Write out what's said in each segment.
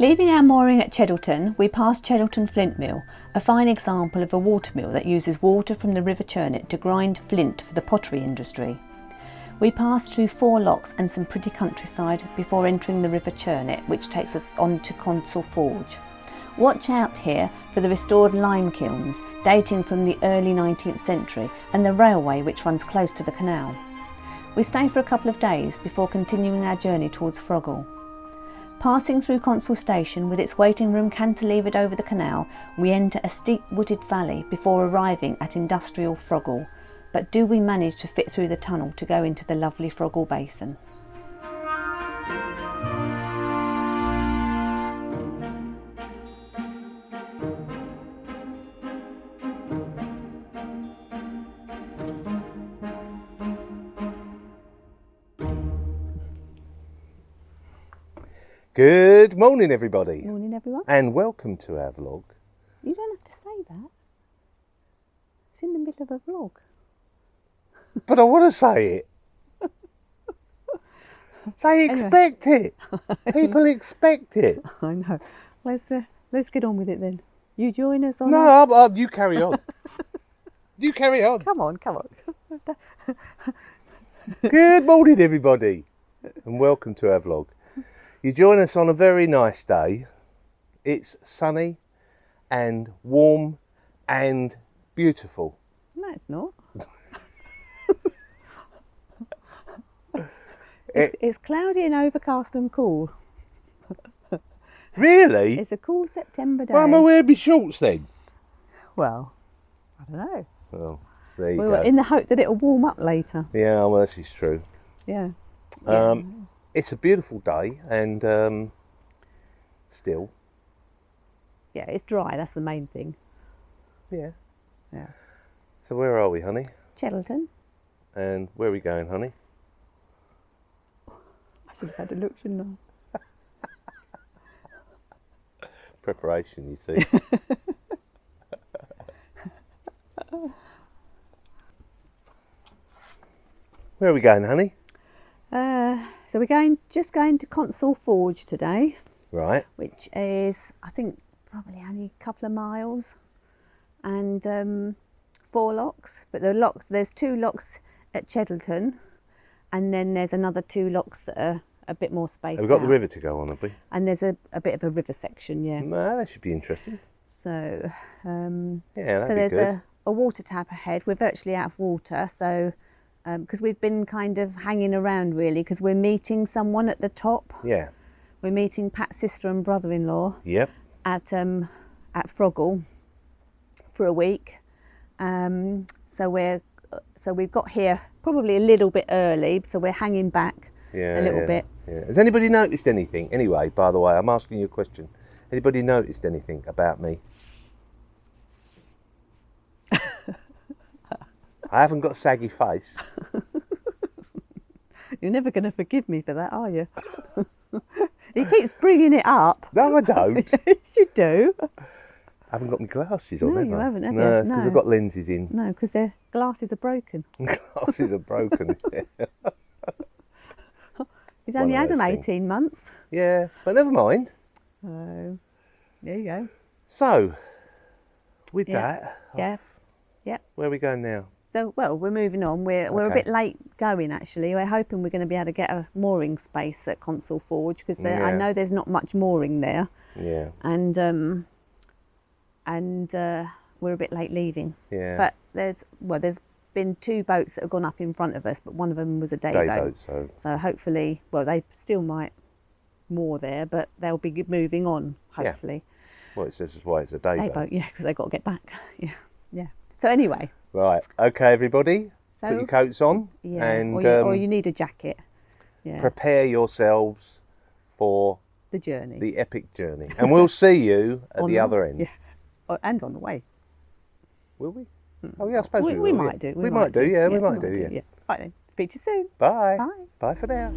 Leaving our mooring at Cheddleton, we passed Cheddleton Flint Mill, a fine example of a water mill that uses water from the River Churnet to grind flint for the pottery industry. We passed through 4 locks and some pretty countryside before entering the River Churnet, which takes us on to Consall Forge. Watch out here for the restored lime kilns dating from the early 19th century and the railway which runs close to the canal. We stay for a couple of days before continuing our journey towards Froghall. Passing through Consall Station with its waiting room cantilevered over the canal, we enter a steep wooded valley before arriving at industrial Froghall. But do we manage to fit through the tunnel to go into the lovely Froghall Basin? Good morning, everybody. Morning, everyone. And welcome to our vlog. You don't have to say that. It's in the middle of a vlog. But I want to say it. They expect it. People expect it. I know. Let's get on with it then. You join us on. No, you carry on. You carry on. Come on. Good morning, everybody, and welcome to our vlog. You join us on a very nice day. It's sunny and warm and beautiful. No, it's not. It's cloudy and overcast and cool. Really? It's a cool September day. Why am I wearing my shorts then? Well, I don't know. Well, there you We go. were in the hope that it'll warm up later. Yeah, well, this is true. Yeah. It's a beautiful day and still. Yeah, it's dry. That's the main thing. Yeah. Yeah. So where are we, honey? Cheddleton. And where are we going, honey? I should have had a look, shouldn't I? Preparation, you see. Where are we going, honey? So we're just going to Consall Forge today, Right. which is, I think, probably only a couple of miles, and 4 locks. But there's 2 locks at Cheddleton, and then there's another 2 locks that are a bit more spaced We've got out. the river to go on, have we? And there's a bit of a river section, yeah. No, that should be interesting. So, Yeah, that'd so be there's good. a water tap ahead. We're virtually out of water, so because we've been kind of hanging around really, because we're meeting someone at the top. Yeah. We're meeting Pat's sister and brother-in-law Yep. at Froghall for a week. So we've got here probably a little bit early, so we're hanging back a little bit. Yeah. Has anybody noticed anything? Anyway, by the way, I'm asking you a question. Anybody noticed anything about me? I haven't got a saggy face. You're never going to forgive me for that, are you? He keeps bringing it up. No, I don't. Yes, you do. I haven't got my glasses on, No, have you I? haven't, have you? No, it's because No. I've got lenses in. No, because their glasses are broken. Glasses are broken. He's One only of had them those things. 18 months. Yeah, but never mind. So, there you go. So, with Yeah. that, Yeah. where are we going now? So, well, we're moving on. We're a Okay. bit late going, actually. We're hoping we're going to be able to get a mooring space at Consall Forge, because I Yeah. know there's not much mooring there. Yeah, And we're a bit late leaving. yeah. But there's been 2 boats that have gone up in front of us, but one of them was a day Day boat, So hopefully, well, they still might moor there, but they'll be moving on, Yeah. hopefully. Well, it says that's why it's a day Day boat. boat, yeah, because they've got to get back. Yeah. So anyway, Right, okay, everybody, so put your coats on yeah, and or you need a jacket. Yeah, prepare yourselves for the journey. the epic journey. And we'll see you at On the other end. Yeah, and on the way. Will we? Oh, yeah, I suppose we will. We yeah. might do. We might do, yeah, we might do, yeah. Right then, speak to you soon. Bye. Bye. Bye for now.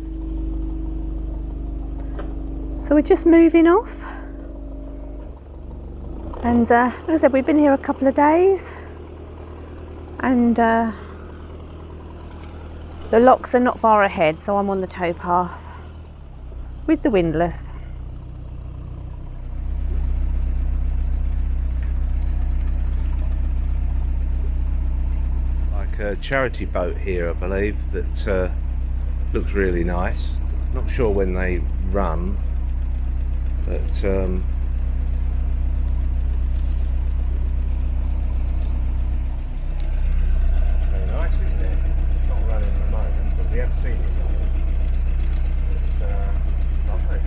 So we're just moving off. And like I said, we've been here a couple of days. And the locks are not far ahead, so I'm on the towpath with the windlass. a charity boat here, I believe, that looks really nice. Not sure when they run, but very nice, isn't it? It's not running at the moment, but we have seen it running. It's lovely.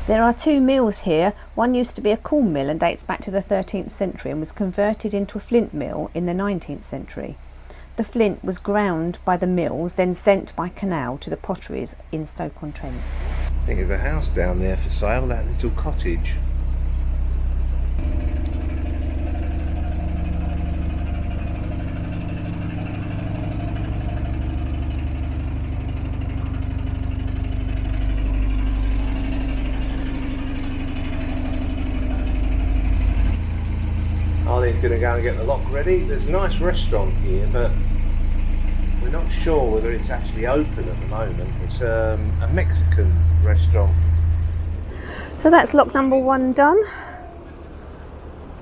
There are two mills here. One used to be a corn mill and dates back to the 13th century and was converted into a flint mill in the 19th century. The flint was ground by the mills, then sent by canal to the potteries in Stoke-on-Trent. I think there's a house down there for sale, that little cottage. Arlene's going to go and get the lock ready. There's a nice restaurant here, but we're not sure whether it's actually open at the moment. It's a Mexican restaurant. So that's lock number 1 done.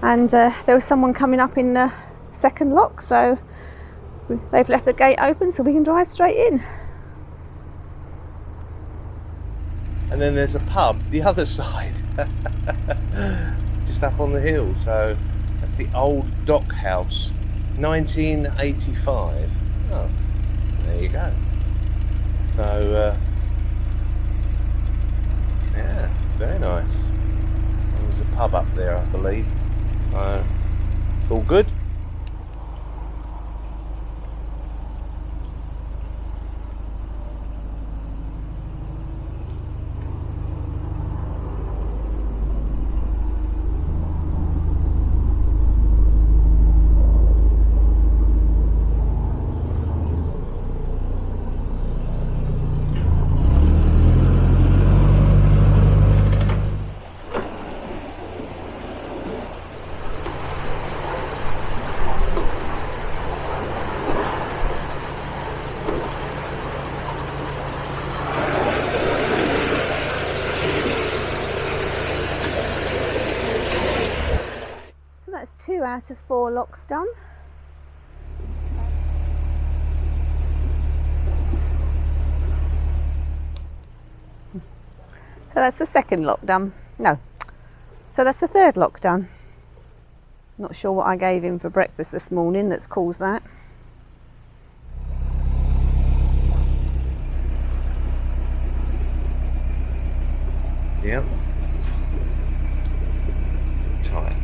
And there was someone coming up in the second lock, so they've left the gate open so we can drive straight in. And then there's a pub the other side, just up on the hill. So that's the old dock house, 1985. Oh, there you go. So yeah, very nice. And there's a pub up there, I believe. So it's all good. That's 2 out of 4 locks done. So that's the second lock done. No. So that's the third lock done. Not sure what I gave him for breakfast this morning that's caused that. Yep. Tight.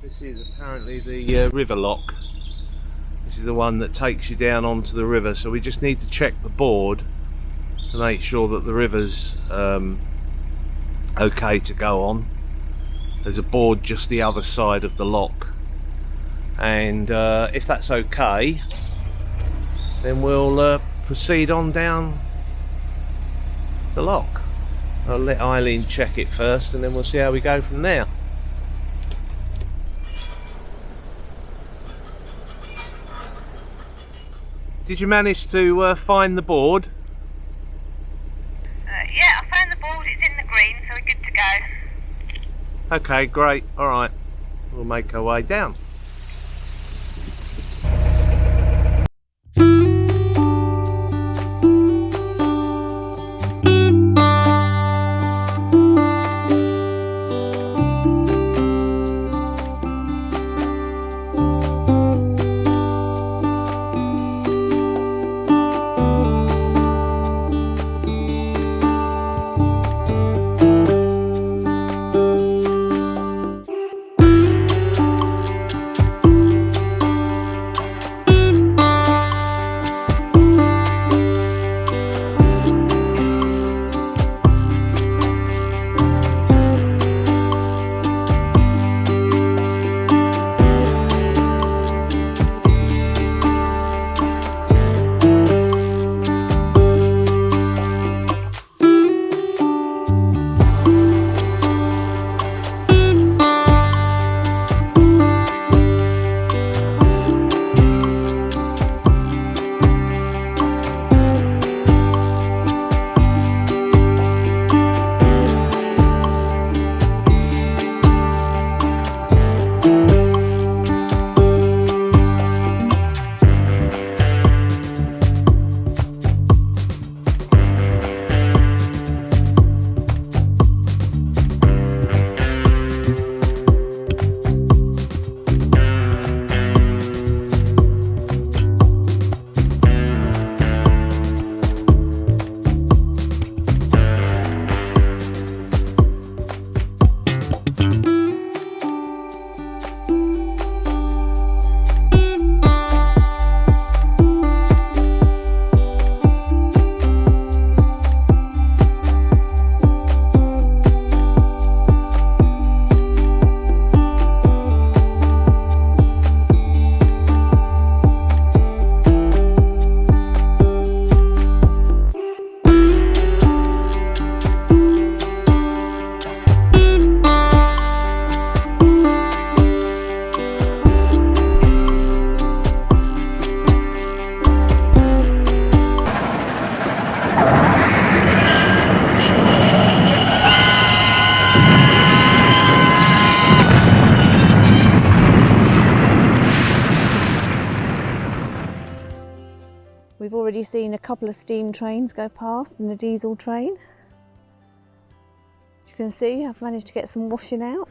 This is apparently the river lock. This is the one that takes you down onto the river, so we just need to check the board to make sure that the river's okay to go on. There's a board just the other side of the lock, and if that's okay, then we'll proceed on down the lock. I'll let Eileen check it first and then we'll see how we go from there. Did you manage to find the board? Yeah, I found the board, it's in the green, so we're good to go. Okay, great. All right, we'll make our way down. We've already seen a couple of steam trains go past and a diesel train. As you can see, I've managed to get some washing out.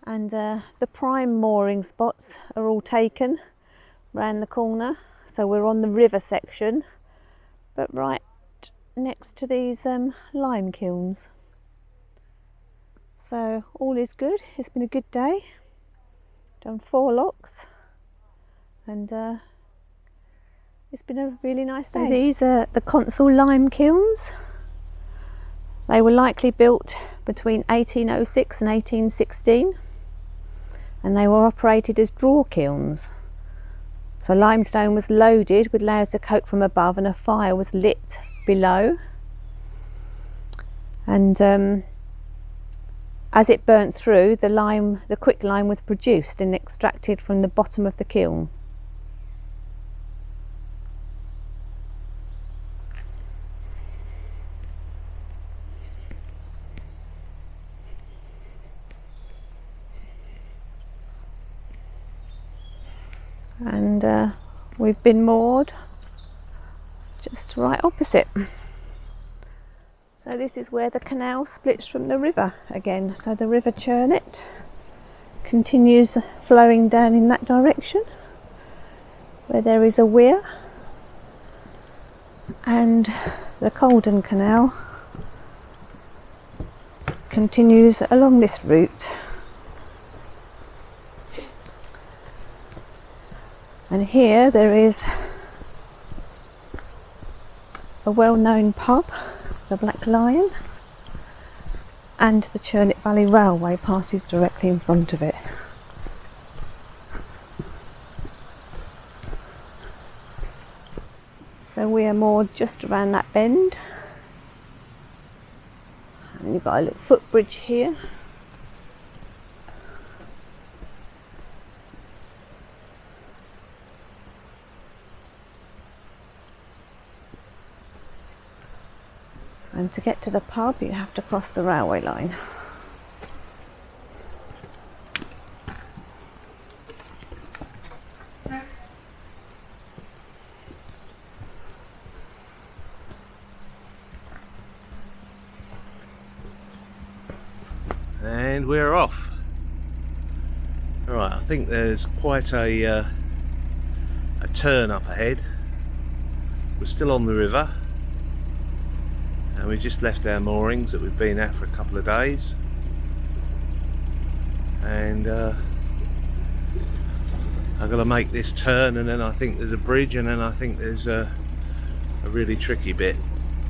And the prime mooring spots are all taken round the corner. So we're on the river section, but right next to these lime kilns. So all is good. It's been a good day. Done 4 locks and it's been a really nice day. So these are the Consall lime kilns. They were likely built between 1806 and 1816 and they were operated as draw kilns. So limestone was loaded with layers of coke from above and a fire was lit below, and as it burnt through, the quick lime was produced and extracted from the bottom of the kiln. And we've been moored just right opposite. So this is where the canal splits from the river again. So the River Churnet continues flowing down in that direction where there is a weir, and the Caldon Canal continues along this route. And here there is a well-known pub, the Black Lion, and the Churnet Valley Railway passes directly in front of it. So we are moored just around that bend, and you've got a little footbridge here. And to get to the pub, you have to cross the railway line. and we're off. Alright, I think there's quite a turn up ahead. We're still on the river and we just left our moorings that we've been at for a couple of days, and I've got to make this turn, and then I think there's a bridge, and then I think there's a really tricky bit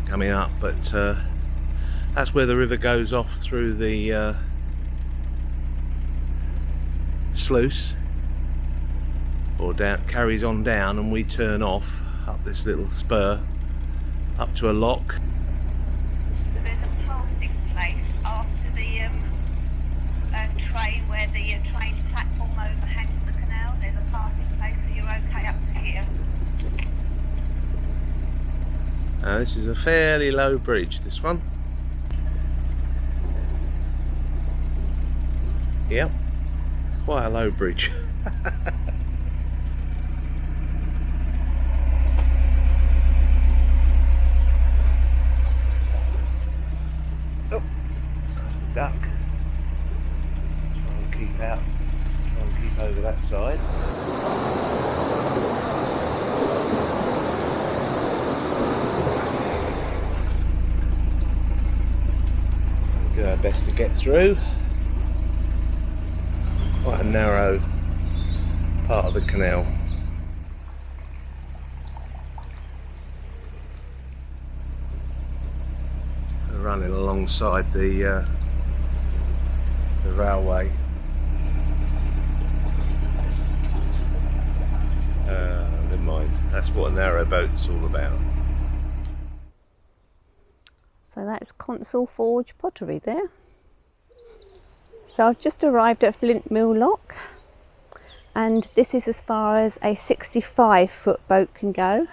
coming up, but that's where the river goes off through the sluice, or down, carries on down, and we turn off up this little spur up to a lock. So there's a passing place after the train, where the train platform overhangs the canal. There's a passing place, so you're okay up to here. Now this is a fairly low bridge, this one. Yep, quite a low bridge. Oh, duck. Try and keep out. Try and keep over that side. Do our best to get through. Quite a narrow part of the canal. We're running alongside the railway. Never mind. That's what a narrowboat's all about. So that's Consall Forge pottery there. So I've just arrived at Flint Mill Lock, and this is as far as a 65-foot boat can go.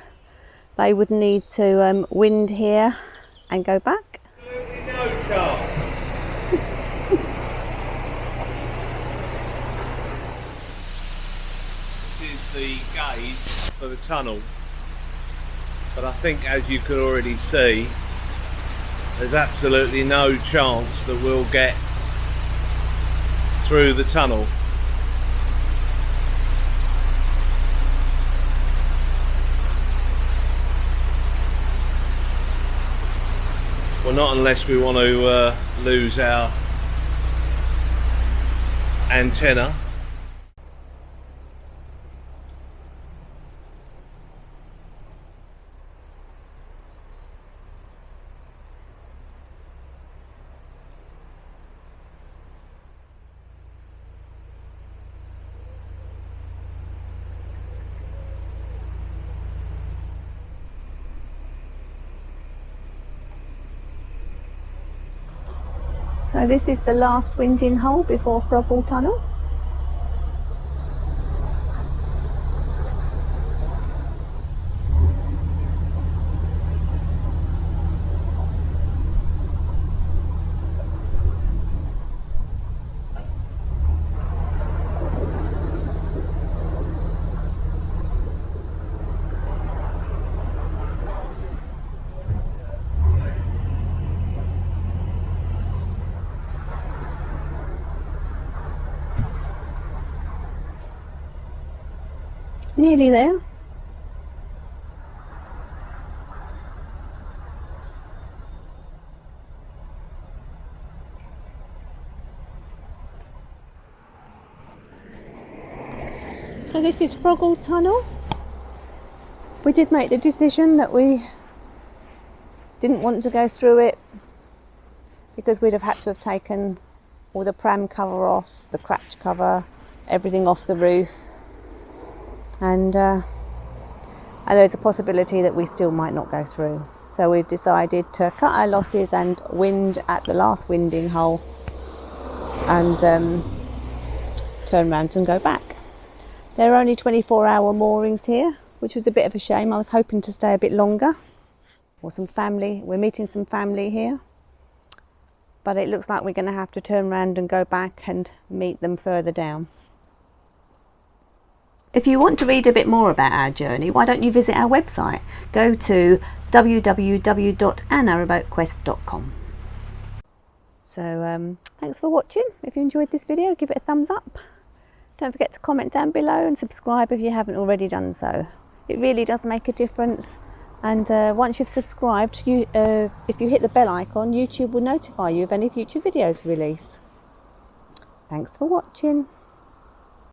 They would need to wind here and go back. Absolutely no chance. This is the gauge for the tunnel, but I think, as you could already see, there's absolutely no chance that we'll get through the tunnel. Well, not unless we want to lose our antenna. So this is the last winding hole before Froghall Tunnel. Nearly there. So this is Froghall Tunnel. We did make the decision that we didn't want to go through it because we'd have had to have taken all the pram cover off, the cratch cover, everything off the roof. And there's a possibility that we still might not go through. So we've decided to cut our losses and wind at the last winding hole and turn around and go back. There are only 24-hour moorings here, which was a bit of a shame. I was hoping to stay a bit longer. Or some family, we're meeting some family here. But it looks like we're going to have to turn around and go back and meet them further down. If you want to read a bit more about our journey, why don't you visit our website? Go to www.ournarrowboatquest.com. So thanks for watching. If you enjoyed this video, give it a thumbs up. Don't forget to comment down below and subscribe if you haven't already done so. It really does make a difference. And once you've subscribed, if you hit the bell icon, YouTube will notify you of any future videos release. Thanks for watching.